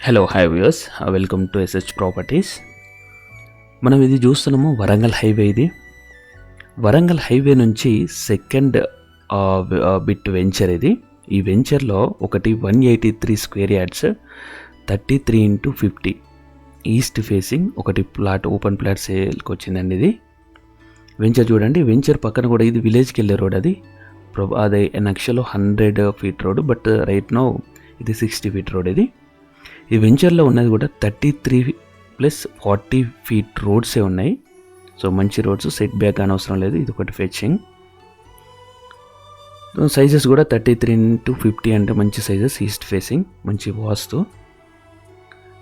Hello hi viewers, welcome to SH properties. మనం ఇది చూస్తున్నాము వరంగల్ హైవే. ఇది వరంగల్ హైవే నుంచి సెకండ్ బిట్ వెంచర్ ఇది. ఈ వెంచర్లో ఒకటి 183 square yards 33x50 east facing ఒకటి ప్లాట్, ఓపెన్ ప్లాట్ సేల్కి వచ్చిందండి. ఇది వెంచర్ చూడండి. వెంచర్ పక్కన కూడా ఇది విలేజ్కి వెళ్ళే రోడ్. అది నక్షలో 100 feet road, but right now ఇది 60 ఫీట్ రోడ్. ఈ వెంచర్లో ఉన్నది కూడా 33+40 ఫీట్ రోడ్సే ఉన్నాయి. సో మంచి రోడ్స్, సెట్ బ్యాక్ అనవసరం లేదు. ఇది ఒకటి ఫెచ్చింగ్. సైజెస్ కూడా 33x50 అంటే మంచి సైజెస్, ఈస్ట్ ఫేసింగ్, మంచి వాస్తు,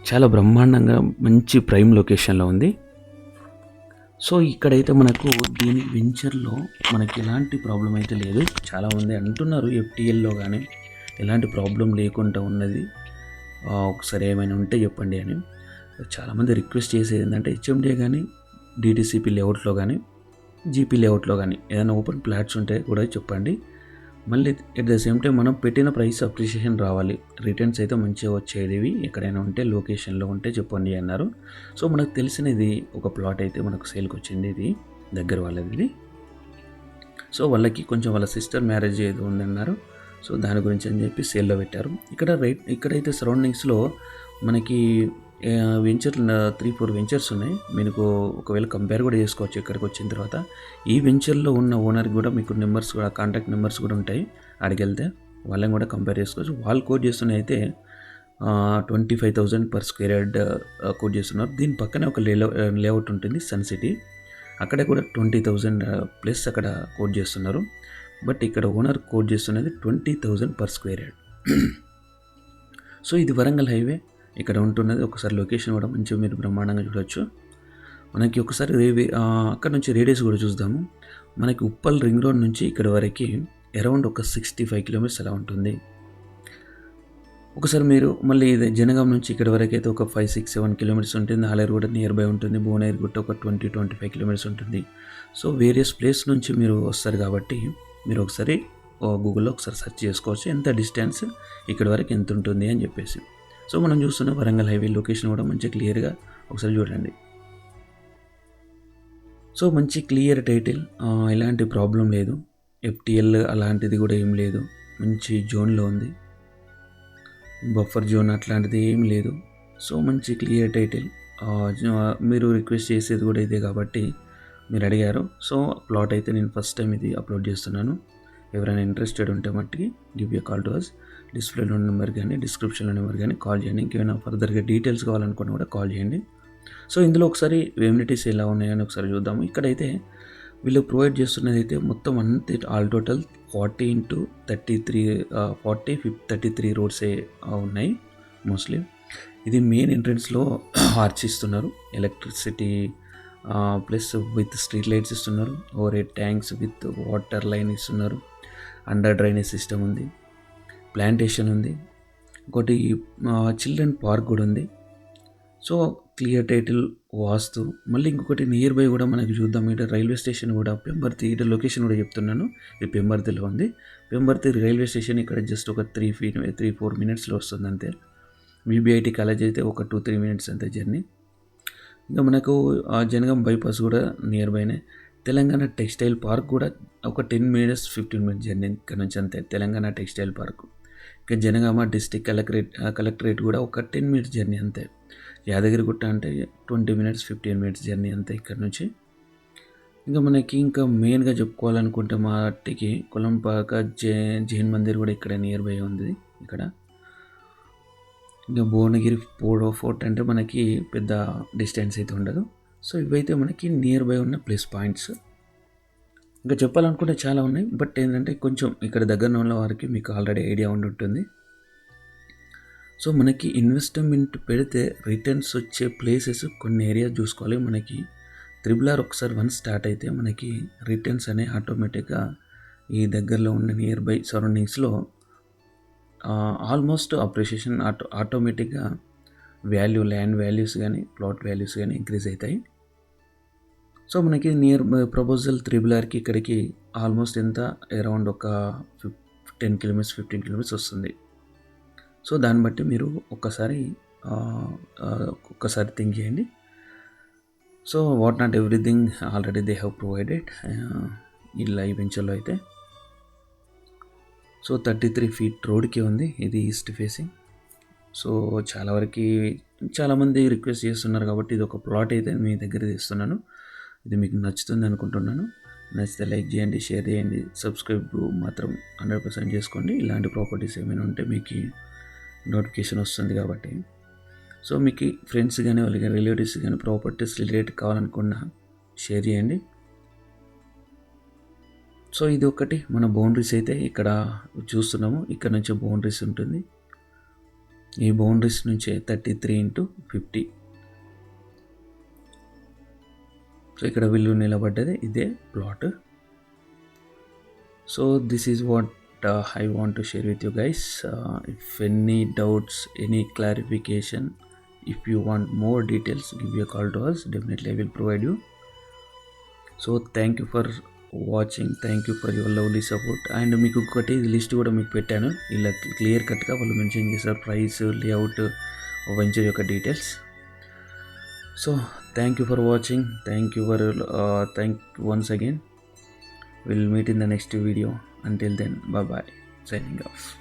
చాలా బ్రహ్మాండంగా మంచి ప్రైమ్ లొకేషన్లో ఉంది. సో ఇక్కడైతే మనకు దీని వెంచర్లో మనకి ఎలాంటి ప్రాబ్లం అయితే లేదు. చాలామంది అంటున్నారు ఎఫ్టీఎల్లో కానీ ఎలాంటి ప్రాబ్లం లేకుండా ఉన్నది, ఒకసారి ఏమైనా ఉంటే చెప్పండి అని. చాలామంది రిక్వెస్ట్ చేసేది ఏంటంటే హెచ్ఎండిఏ కానీ డిటిసిపి లేఅవుట్లో కానీ జీపీ లేఅవుట్లో కానీ ఏదైనా ఓపెన్ ప్లాట్స్ ఉంటే కూడా చెప్పండి. మళ్ళీ ఎట్ ద సేమ్ టైం మనం పెట్టిన ప్రైస్ అప్రిషియేషన్ రావాలి, రిటర్న్స్ అయితే మంచిగా వచ్చేవి ఎక్కడైనా ఉంటే లొకేషన్లో ఉంటే చెప్పండి అన్నారు. సో మనకు తెలిసినది ఒక ప్లాట్ అయితే మనకు సేల్కి వచ్చింది. ఇది దగ్గర వాళ్ళది. ఇది సో వాళ్ళకి కొంచెం వాళ్ళ సిస్టర్ మ్యారేజ్ ఏదో ఉందన్నారు. సో దాని గురించి అని చెప్పి సేల్లో పెట్టారు. ఇక్కడైతే సరౌండింగ్స్లో మనకి వెంచర్ 3-4 వెంచర్స్ ఉన్నాయి. మీకు ఒకవేళ కంపేర్ కూడా చేసుకోవచ్చు ఇక్కడికి వచ్చిన తర్వాత. ఈ వెంచర్లో ఉన్న ఓనర్కి కూడా మీకు నెంబర్స్ కూడా, కాంటాక్ట్ నెంబర్స్ కూడా ఉంటాయి. అడిగి వెళ్తే వాళ్ళని కూడా కంపేర్ చేసుకోవచ్చు. వాళ్ళు కోట్ చేస్తున్నాయి అయితే 25,000 పర్ స్క్వేర్ యార్డ్ కోట్ చేస్తున్నారు. దీని పక్కనే ఒక లేఅవుట్ ఉంటుంది సన్ సిటీ, అక్కడ కూడా 20,000+ అక్కడ కోట్ చేస్తున్నారు. బట్ ఇక్కడ ఓనర్ కోట్ చేస్తున్నది 20,000 పర్ స్క్వేర్ యార్డ్. సో ఇది వరంగల్ హైవే ఇక్కడ ఉంటున్నది. ఒకసారి లొకేషన్ కూడా మంచిగా మీరు బ్రహ్మాండంగా చూడవచ్చు. మనకి ఒకసారి అక్కడ నుంచి రేడియస్ కూడా చూద్దాము. మనకి ఉప్పల్ రింగ్ రోడ్ నుంచి ఇక్కడ వరకు అరౌండ్ ఒక 65 కిలోమీటర్స్ అలా ఉంటుంది. ఒకసారి మీరు మళ్ళీ ఇది జనగాం నుంచి ఇక్కడ వరకు అయితే ఒక 5-6-7 కిలోమీటర్స్ ఉంటుంది. ఆలేరు కూడా నియర్ బై ఉంటుంది. భువనగిరి గుట్ట ఒక 20-25 కిలోమీటర్స్ ఉంటుంది. సో వేరియస్ ప్లేస్ నుంచి మీరు వస్తారు కాబట్టి మీరు ఒకసారి గూగుల్లో ఒకసారి సెర్చ్ చేసుకోవచ్చు ఎంత డిస్టెన్స్ ఇక్కడ వరకు ఎంత ఉంటుంది అని చెప్పేసి. సో మనం చూస్తున్న వరంగల్ హైవే లొకేషన్ కూడా మంచిగా క్లియర్గా ఒకసారి చూడండి. సో మంచి క్లియర్ టైటిల్, ఎలాంటి ప్రాబ్లం లేదు. ఎఫ్టీఎల్ అలాంటిది కూడా ఏం లేదు. మంచి జోన్లో ఉంది, బఫర్ జోన్ అట్లాంటిది ఏం లేదు. సో మంచి క్లియర్ టైటిల్. మీరు రిక్వెస్ట్ చేసేది కూడా ఇదే కాబట్టి మీరు అడిగారు. సో ప్లాట్ అయితే నేను ఫస్ట్ టైం ఇది అప్లోడ్ చేస్తున్నాను. ఎవరైనా ఇంట్రెస్టెడ్ ఉంటే మట్టికి give you call to us. డిస్ప్లేలో నెంబర్ కానీ డిస్క్రిప్షన్లో నెంబర్ కానీ కాల్ చేయండి. ఇంకేమైనా ఫర్దర్గా డీటెయిల్స్ కావాలనుకున్నా కూడా కాల్ చేయండి. సో ఇందులో ఒకసారి ఎమ్యూనిటీస్ ఎలా ఉన్నాయని ఒకసారి చూద్దాము. ఇక్కడైతే వీళ్ళు ప్రొవైడ్ చేస్తున్నది అయితే మొత్తం అంతే ఆల్ టోటల్ 40x33 రోడ్సే ఉన్నాయి మోస్ట్లీ. ఇది మెయిన్ ఎంట్రన్స్లో ఆర్చ్ ఇస్తున్నారు, electricity plus with street lights ఇస్తున్నారు, overhead tanks with water line ఇస్తున్నారు, అండర్ డ్రైనేజ్ సిస్టమ్ ఉంది, ప్లాంటేషన్ ఉంది, ఇంకోటి చిల్డ్రన్ పార్క్ కూడా ఉంది. So clear title, vastu. మళ్ళీ ఇంకొకటి నియర్ బై కూడా మనకి చూద్దాం. ఇటు రైల్వే స్టేషన్ కూడా పెంబర్తి, ఇటు లొకేషన్ కూడా చెప్తున్నాను. ఇది పెంబర్తిలో ఉంది. పెంబర్తి రైల్వే స్టేషన్ ఇక్కడ జస్ట్ ఒక 3-4 మినిట్స్లో వస్తుంది అంతే. విబిఐటి కాలేజ్ అయితే ఒక 2-3 మినిట్స్ అంతే జర్నీ. ఇంకా మనకు జనగాం బైపాస్ కూడా నియర్ బైనే. తెలంగాణ టెక్స్టైల్ పార్క్ కూడా ఒక 10-15 మినిట్స్ జర్నీ ఇక్కడ నుంచి అంతే, తెలంగాణ టెక్స్టైల్ పార్క్. ఇంకా జనగామ డిస్టిక్ కలెక్టరేట్ కూడా ఒక 10 మినిట్స్ జర్నీ అంతే. యాదగిరిగుట్ట అంటే 20-15 మినిట్స్ జర్నీ అంతే ఇక్కడ నుంచి. ఇంకా మనకి ఇంకా మెయిన్గా చెప్పుకోవాలనుకుంటే మాటికి కొలంపాక జైన్ మందిర్ కూడా ఇక్కడ నియర్ బై ఉంది ఇక్కడ. ఇంకా భువనగిరి ఫోర్ట్ అంటే మనకి పెద్ద డిస్టెన్స్ అయితే ఉండదు. సో ఇవైతే మనకి నియర్ బై ఉన్న ప్లేస్ పాయింట్స్. ఇంకా చెప్పాలనుకుంటే చాలా ఉన్నాయి, బట్ ఏంటంటే కొంచెం ఇక్కడ దగ్గర ఉన్న వారికి మీకు ఆల్రెడీ ఐడియా ఉంటుంది. సో మనకి ఇన్వెస్ట్మెంట్ పెడితే రిటర్న్స్ వచ్చే ప్లేసెస్ కొన్ని ఏరియా చూసుకోవాలి. మనకి RRR ఒకసారి వన్స్ స్టార్ట్ అయితే మనకి రిటర్న్స్ అనే ఆటోమేటిక్గా ఈ దగ్గరలో ఉన్న నియర్ బై సరౌండింగ్స్లో ఆల్మోస్ట్ అప్రిషియేషన్ ఆటోమేటిక్గా ల్యాండ్ వాల్యూస్ కానీ ప్లాట్ వాల్యూస్ కానీ ఇంక్రీజ్ అవుతాయి. సో మనకి నియర్ ప్రపోజల్ RRRకి ఇక్కడికి ఆల్మోస్ట్ ఎంత అరౌండ్ ఒక 10 కిలోమీటర్స్ 15 కిలోమీటర్స్ వస్తుంది. సో దాన్ని బట్టి మీరు ఒక్కసారి ఒక్కసారి థింక్ చేయండి. So what not everything already they have provided ఈ లైవ్ వెంచర్లో అయితే. సో 33 feet రోడ్కి ఉంది, ఇది ఈస్ట్ ఫేసింగ్. సో చాలామంది రిక్వెస్ట్ చేస్తున్నారు కాబట్టి ఇది ఒక ప్లాట్ అయితే మీ దగ్గర తీస్తున్నాను. ఇది మీకు నచ్చుతుంది అనుకుంటున్నాను. నచ్చితే లైక్ చేయండి, షేర్ చేయండి, సబ్స్క్రైబ్ మాత్రం 100% చేసుకోండి. ఇలాంటి ప్రాపర్టీస్ ఏమైనా ఉంటే మీకు నోటిఫికేషన్ వస్తుంది కాబట్టి. సో మీకు ఫ్రెండ్స్ కానీ వాళ్ళకి రిలేటివ్స్ కానీ ప్రాపర్టీస్ రిలేటెడ్ కావాలనుకున్నా షేర్ చేయండి. సో ఇది ఒకటి మన బౌండరీస్ అయితే ఇక్కడ చూస్తున్నాము. ఇక్కడ నుంచి బౌండరీస్ ఉంటుంది. ఈ బౌండరీస్ నుంచే 33x50. సో ఇక్కడ వీళ్ళు నిలబడ్డది ఇదే plot. So this is what I want to share with you guys. If any doubts, any clarification, if you want more details, give me a call to us. Definitely I will provide you. So thank you for watching. Thank you for your lovely support. And మీకు ఒకటి list కూడా మీకు పెట్టాను, ఇలా clear కట్గా వాళ్ళు mention చేశారు price, layout, venture యొక్క details. So thank you for watching. Thank once again. We'll meet in the next video. Until then, bye bye. Signing off.